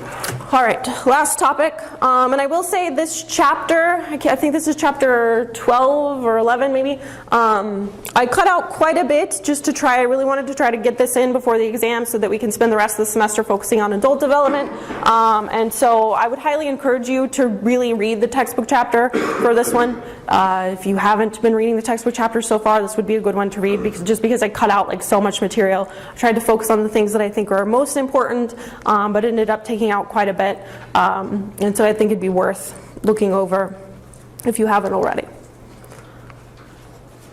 All right, last topic, and I will say this chapter, I think this is chapter 12 or 11 maybe, I cut out quite a bit just to try, I really wanted to try to get this in before the exam so that we can spend the rest of the semester focusing on adult development, and so I would highly encourage you to really read the textbook chapter for this one. If you haven't been reading the textbook chapter so far, this would be a good one to read because I cut out like so much material. I tried to focus on the things that I think are most important, but ended up taking out quite a bit. And so I think it'd be worth looking over if you haven't already.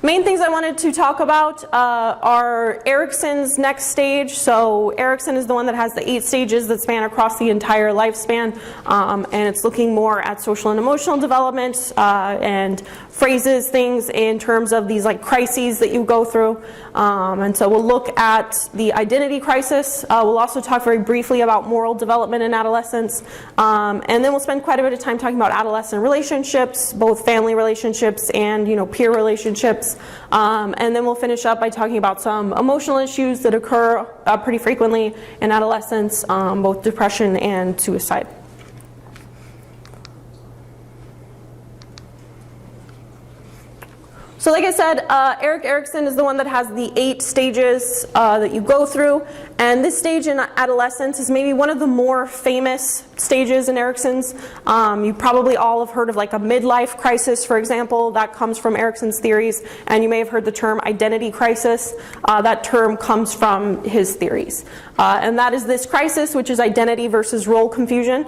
Main things I wanted to talk about are Erikson's next stage. So Erikson is the one that has the 8 stages that span across the entire lifespan, and it's looking more at social and emotional development and phrases things in terms of these like crises that you go through. And so we'll look at the identity crisis. We'll also talk very briefly about moral development in adolescence. And then we'll spend quite a bit of time talking about adolescent relationships, both family relationships and peer relationships. And then we'll finish up by talking about some emotional issues that occur pretty frequently in adolescence, both depression and suicide. So like I said, Erik Erikson is the one that has the 8 stages that you go through, and this stage in adolescence is maybe one of the more famous stages in Erikson's. You probably all have heard of like a midlife crisis, for example. That comes from Erikson's theories, and you may have heard the term identity crisis. That term comes from his theories. And that is this crisis, which is identity versus role confusion.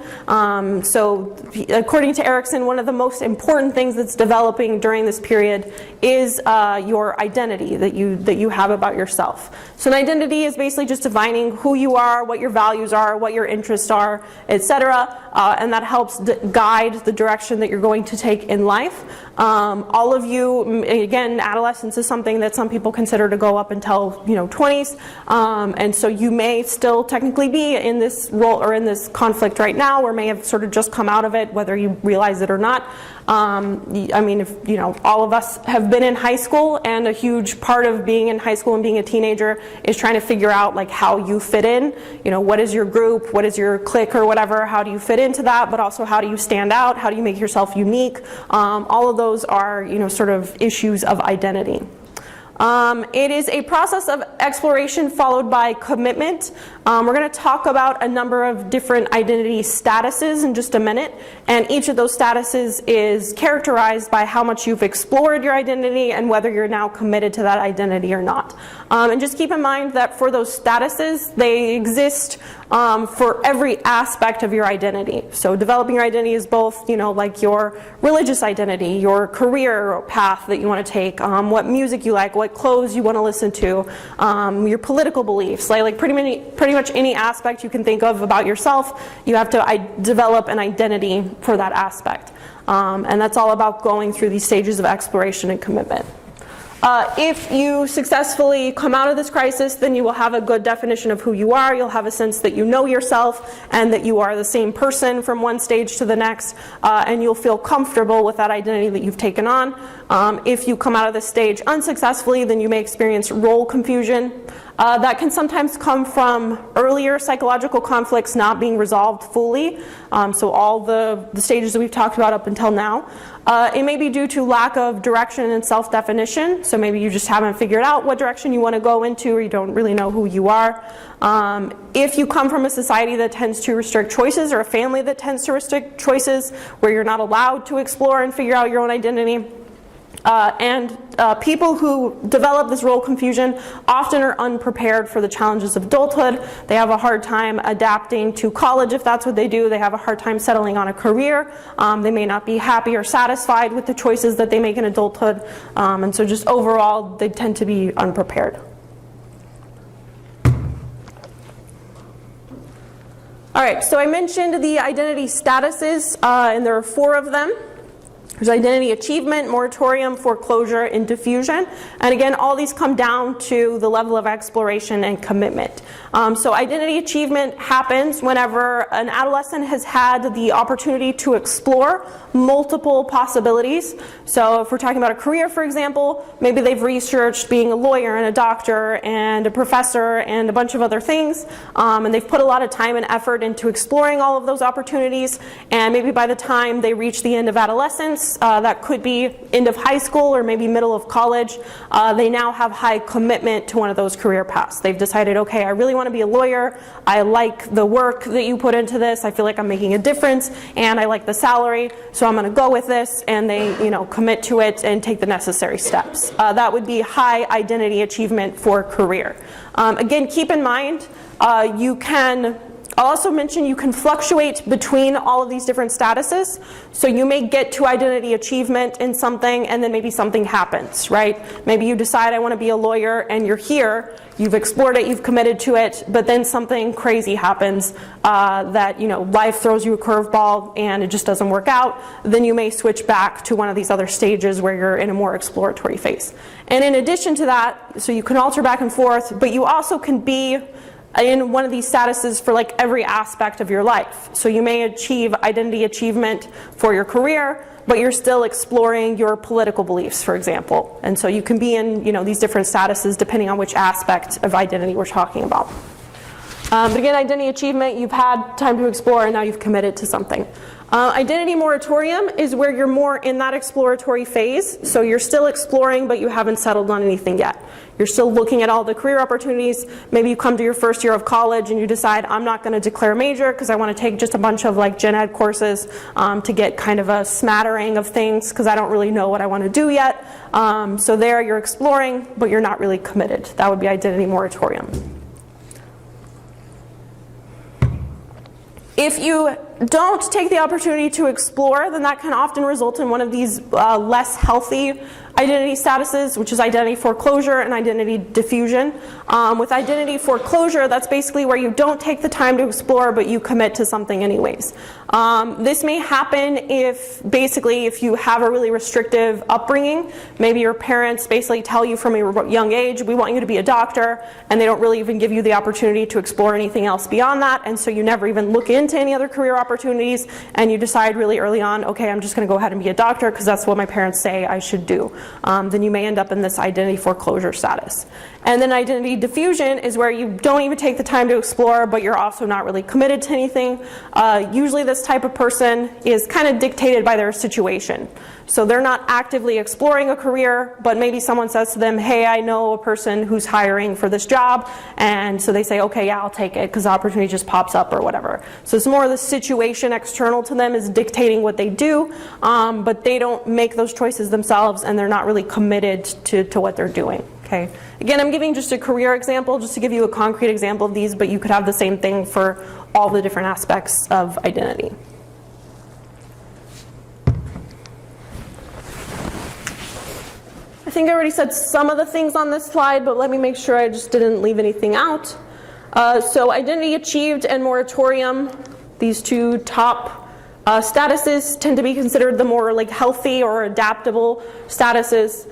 So according to Erikson, one of the most important things that's developing during this period is your identity that you have about yourself. So an identity is basically just defining who you are, what your values are, what your interests are, etc. And that helps guide the direction that you're going to take in life. All of you, again, adolescence is something that some people consider to go up until 20s, and so you may still technically be in this role or in this conflict right now, or may have sort of just come out of it, whether you realize it or not. I mean, if all of us have been in high school, and a huge part of being in high school and being a teenager is trying to figure out like how you fit in. What is your group? What is your clique or whatever? How do you fit into that? But also, how do you stand out? How do you make yourself unique? All of those are sort of issues of identity. It is a process of exploration followed by commitment. We're going to talk about a number of different identity statuses in just a minute, and each of those statuses is characterized by how much you've explored your identity and whether you're now committed to that identity or not. And just keep in mind that for those statuses, they exist for every aspect of your identity. So developing your identity is both, like your religious identity, your career path that you want to take, what music you like, what clothes you want to listen to, your political beliefs, like pretty much any aspect you can think of about yourself, you have to develop an identity for that aspect. And that's all about going through these stages of exploration and commitment. If you successfully come out of this crisis, then you will have a good definition of who you are. You'll have a sense that you know yourself and that you are the same person from one stage to the next, and you'll feel comfortable with that identity that you've taken on. If you come out of this stage unsuccessfully, then you may experience role confusion. That can sometimes come from earlier psychological conflicts not being resolved fully, so all the stages that we've talked about up until now. It may be due to lack of direction and self-definition, so maybe you just haven't figured out what direction you want to go into, or you don't really know who you are. If you come from a society that tends to restrict choices, or a family that tends to restrict choices, where you're not allowed to explore and figure out your own identity, people who develop this role confusion often are unprepared for the challenges of adulthood. They have a hard time adapting to college if that's what they do. They have a hard time settling on a career. They may not be happy or satisfied with the choices that they make in adulthood. And so just overall, they tend to be unprepared. All right, so I mentioned the identity statuses, and there are 4 of them. There's identity achievement, moratorium, foreclosure, and diffusion. And again, all these come down to the level of exploration and commitment. So identity achievement happens whenever an adolescent has had the opportunity to explore multiple possibilities. So if we're talking about a career, for example, maybe they've researched being a lawyer and a doctor and a professor and a bunch of other things, and they've put a lot of time and effort into exploring all of those opportunities, and maybe by the time they reach the end of adolescence, that could be end of high school or maybe middle of college, they now have high commitment to one of those career paths. They've decided, okay, I really want to be a lawyer, I like the work that you put into this, I feel like I'm making a difference, and I like the salary, so I'm going to go with this, and they commit to it and take the necessary steps. That would be high identity achievement for career. Again, keep in mind, I'll also mention you can fluctuate between all of these different statuses. So you may get to identity achievement in something and then maybe something happens, right? Maybe you decide I want to be a lawyer and you're here, you've explored it, you've committed to it, but then something crazy happens that life throws you a curveball and it just doesn't work out. Then you may switch back to one of these other stages where you're in a more exploratory phase. And in addition to that, so you can alter back and forth, but you also can be in one of these statuses for like every aspect of your life. So you may achieve identity achievement for your career, but you're still exploring your political beliefs, for example. And so you can be in these different statuses depending on which aspect of identity we're talking about. But again, identity achievement, you've had time to explore and now you've committed to something. Identity moratorium is where you're more in that exploratory phase. So you're still exploring, but you haven't settled on anything yet. You're still looking at all the career opportunities. Maybe you come to your first year of college and you decide, I'm not going to declare a major because I want to take just a bunch of like gen ed courses to get kind of a smattering of things because I don't really know what I want to do yet. So there you're exploring, but you're not really committed. That would be identity moratorium. If you don't take the opportunity to explore, then that can often result in one of these less healthy identity statuses, which is identity foreclosure and identity diffusion. With identity foreclosure, that's basically where you don't take the time to explore, but you commit to something anyways. This may happen if you have a really restrictive upbringing. Maybe your parents basically tell you from a young age, we want you to be a doctor, and they don't really even give you the opportunity to explore anything else beyond that, and so you never even look into any other career opportunities, and you decide really early on, okay, I'm just going to go ahead and be a doctor because that's what my parents say I should do. Then you may end up in this identity foreclosure status. And then identity diffusion is where you don't even take the time to explore, but you're also not really committed to anything. Usually this type of person is kind of dictated by their situation. So they're not actively exploring a career, but maybe someone says to them, hey, I know a person who's hiring for this job, and so they say, okay, yeah, I'll take it because the opportunity just pops up or whatever. So it's more the situation external to them is dictating what they do, but they don't make those choices themselves, and they're not really committed to what they're doing. Okay. Again, I'm giving just a career example just to give you a concrete example of these, but you could have the same thing for all the different aspects of identity. I think I already said some of the things on this slide, but let me make sure I just didn't leave anything out. So identity achieved and moratorium, these two top statuses tend to be considered the more like healthy or adaptable statuses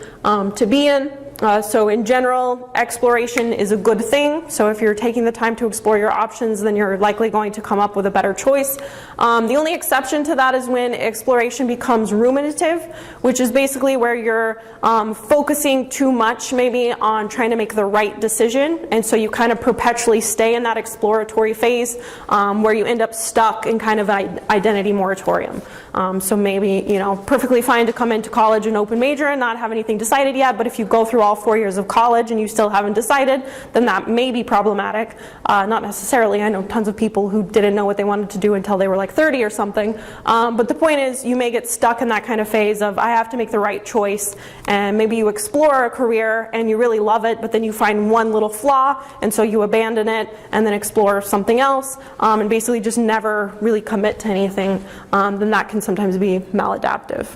to be in. So in general, exploration is a good thing. So if you're taking the time to explore your options, then you're likely going to come up with a better choice. The only exception to that is when exploration becomes ruminative, which is basically where you're focusing too much maybe on trying to make the right decision. And so you kind of perpetually stay in that exploratory phase where you end up stuck in kind of an identity moratorium. So maybe, perfectly fine to come into college and open major and not have anything decided yet, but if you go through all 4 years of college and you still haven't decided, then that may be problematic. Not necessarily. I know tons of people who didn't know what they wanted to do until they were like 30 or something. But the point is, you may get stuck in that kind of phase of, I have to make the right choice, and maybe you explore a career and you really love it, but then you find one little flaw, and so you abandon it and then explore something else, and basically just never really commit to anything. Then that can sometimes be maladaptive.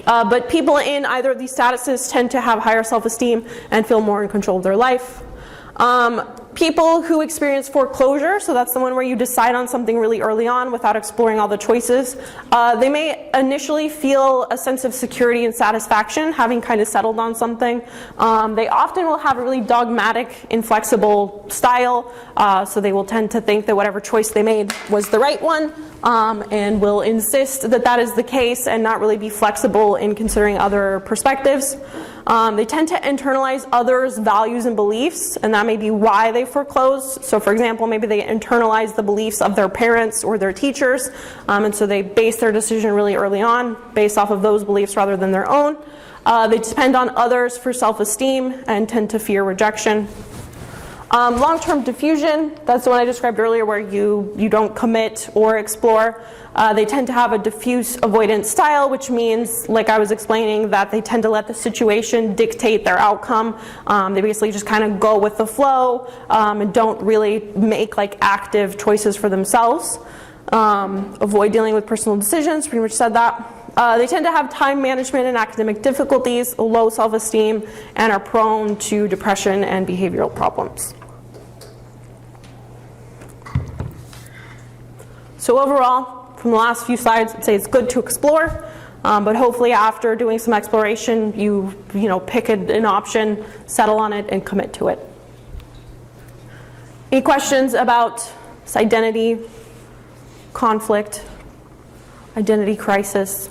But people in either of these statuses tend to have higher self-esteem and feel more in control of their life. People who experience foreclosure, so that's the one where you decide on something really early on without exploring all the choices, they may initially feel a sense of security and satisfaction having kind of settled on something. They often will have a really dogmatic, inflexible style, so they will tend to think that whatever choice they made was the right one, and will insist that that is the case and not really be flexible in considering other perspectives. They tend to internalize others' values and beliefs, and that may be why they foreclose. So for example, maybe they internalize the beliefs of their parents or their teachers, and so they base their decision really early on based off of those beliefs rather than their own. They depend on others for self-esteem and tend to fear rejection. Long-term diffusion, that's the one I described earlier where you don't commit or explore. They tend to have a diffuse avoidance style, which means, like I was explaining, that they tend to let the situation dictate their outcome. They basically just kind of go with the flow and don't really make like active choices for themselves. Avoid dealing with personal decisions, pretty much said that. They tend to have time management and academic difficulties, low self-esteem, and are prone to depression and behavioral problems. So overall, from the last few slides, I'd say it's good to explore, but hopefully after doing some exploration, you pick an option, settle on it, and commit to it. Any questions about this identity, conflict, identity crisis?